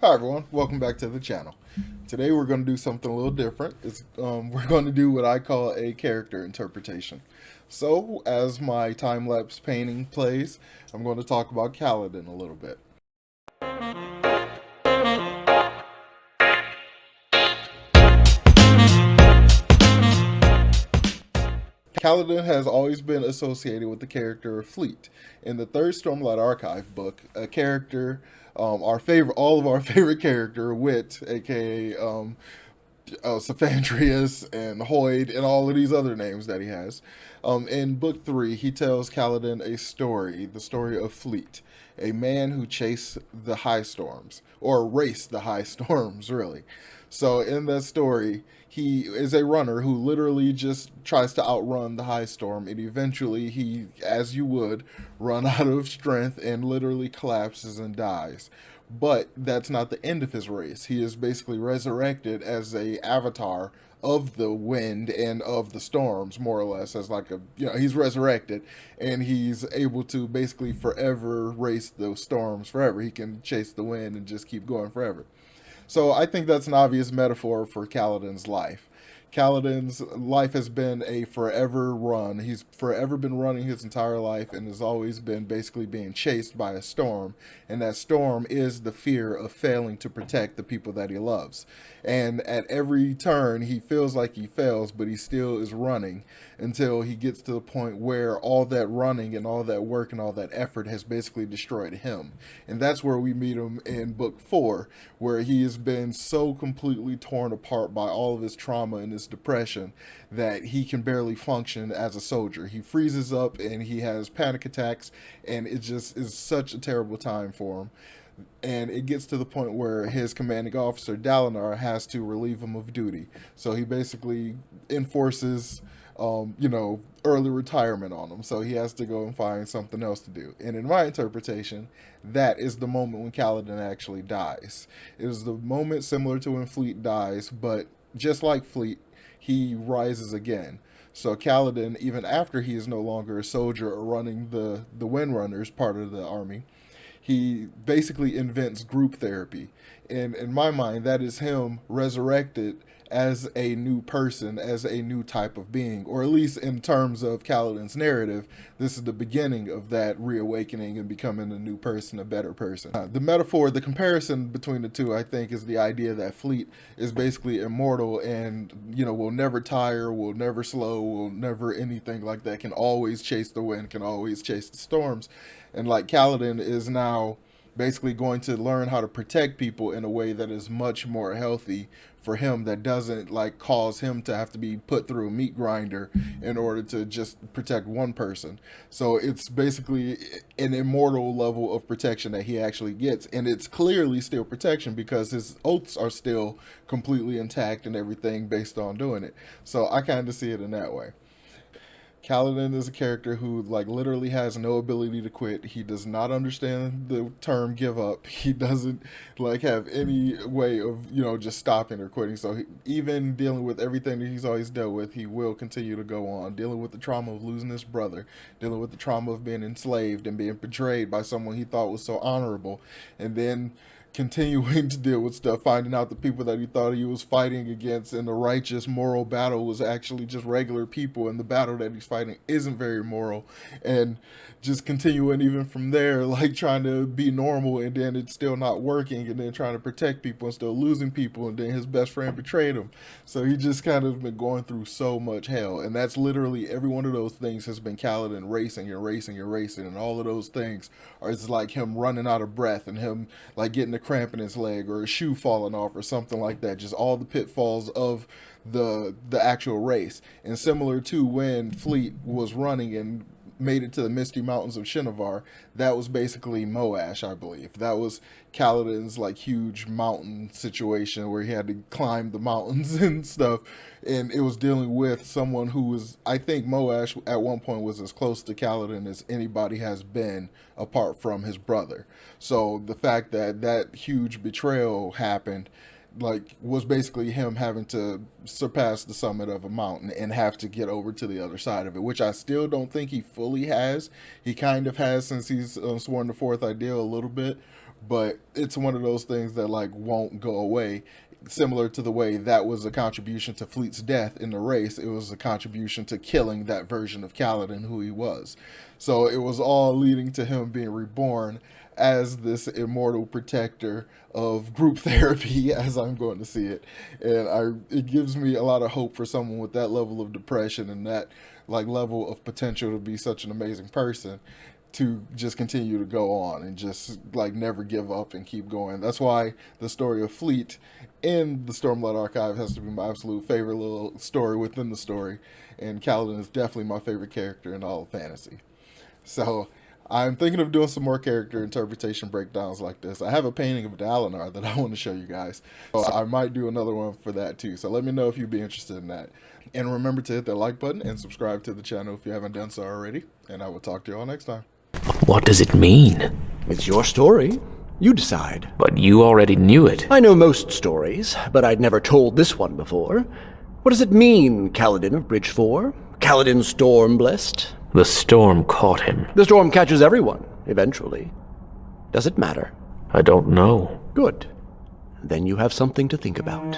Hi everyone, welcome back to the channel. Today we're going to do something a little different. We're going to do what I call a character interpretation. So, as my time-lapse painting plays, I'm going to talk about Kaladin a little bit. Kaladin has always been associated with the character of Fleet. In the third Stormlight Archive book, a character, our favorite, all of our favorite character, Wit, aka Saphandrius and Hoyd and all of these other names that he has. In book three, he tells Kaladin a story, the story of Fleet, a man who chased the high storms, or raced the high storms, really. So in that story, he is a runner who literally just tries to outrun the high storm, and eventually he, as you would, run out of strength and literally collapses and dies. But that's not the end of his race. He is basically resurrected as a avatar of the wind and of the storms, more or less, as like a, he's resurrected and he's able to basically forever race those storms forever. He can chase the wind and just keep going forever. So I think that's an obvious metaphor for Kaladin's life. Kaladin's life has been a forever run. He's forever been running his entire life and has always been basically being chased by a storm. And that storm is the fear of failing to protect the people that he loves. And at every turn, he feels like he fails, but he still is running until he gets to the point where all that running and all that work and all that effort has basically destroyed him. And that's where we meet him in book four, where he has been so completely torn apart by all of his trauma and his depression that he can barely function as a soldier. He freezes up and he has panic attacks, and it just is such a terrible time for him. And it gets to the point where his commanding officer Dalinar has to relieve him of duty. So he basically enforces, early retirement on him. So he has to go and find something else to do. And in my interpretation, that is the moment when Kaladin actually dies. It is the moment similar to when Fleet dies, but just like Fleet, he rises again. So Kaladin, even after he is no longer a soldier or running the Windrunners part of the army, he basically invents group therapy. And in my mind, that is him resurrected as a new person, as a new type of being, or at least in terms of Kaladin's narrative, this is the beginning of that reawakening and becoming a new person, a better person. The metaphor, the comparison between the two, I think, is the idea that Fleet is basically immortal and, will never tire, will never slow, will never anything like that, can always chase the wind, can always chase the storms. And like Kaladin is now basically going to learn how to protect people in a way that is much more healthy for him, that doesn't like cause him to have to be put through a meat grinder in order to just protect one person. So it's basically an immortal level of protection that he actually gets, and it's clearly still protection because his oaths are still completely intact and everything based on doing it. So I kind of see it in that way. Kaladin is a character who like literally has no ability to quit. He does not understand the term give up. He doesn't like have any way of, just stopping or quitting. So even dealing with everything that he's always dealt with, he will continue to go on, dealing with the trauma of losing his brother, dealing with the trauma of being enslaved and being betrayed by someone he thought was so honorable, and then continuing to deal with stuff, finding out the people that he thought he was fighting against in the righteous moral battle was actually just regular people, and the battle that he's fighting isn't very moral, and just continuing even from there, like trying to be normal, and then it's still not working, and then trying to protect people and still losing people, and then his best friend betrayed him. So he just kind of been going through so much hell, and that's literally every one of those things has been Kaladin racing and racing and racing, and all of those things are it's like him running out of breath and him like getting a cramp in his leg or a shoe falling off or something like that. Just all the pitfalls of the actual race. And similar to when Fleet was running and made it to the Misty Mountains of Shinovar, that was basically Moash, I believe. That was Kaladin's like huge mountain situation where he had to climb the mountains and stuff. And it was dealing with someone who was, I think Moash at one point was as close to Kaladin as anybody has been apart from his brother. So the fact that that huge betrayal happened like was basically him having to surpass the summit of a mountain and have to get over to the other side of it, which I still don't think he fully has. He kind of has since he's sworn the fourth ideal a little bit, but it's one of those things that like won't go away. Similar to the way that was a contribution to Fleet's death in the race, it was a contribution to killing that version of Kaladin who he was. So it was all leading to him being reborn as this immortal protector of group therapy, as I'm going to see it. And it gives me a lot of hope for someone with that level of depression and that like level of potential to be such an amazing person, to just continue to go on and just like never give up and keep going. That's why the story of Fleet in the Stormlight Archive has to be my absolute favorite little story within the story. And Kaladin is definitely my favorite character in all of fantasy. So I'm thinking of doing some more character interpretation breakdowns like this. I have a painting of Dalinar that I want to show you guys. So I might do another one for that too. So let me know if you'd be interested in that. And remember to hit that like button and subscribe to the channel if you haven't done so already. And I will talk to you all next time. What does it mean? It's your story. You decide. But you already knew it. I know most stories, but I'd never told this one before. What does it mean, Kaladin of Bridge 4? Kaladin Stormlessed? The storm caught him. The storm catches everyone, eventually. Does it matter? I don't know. Good. Then you have something to think about.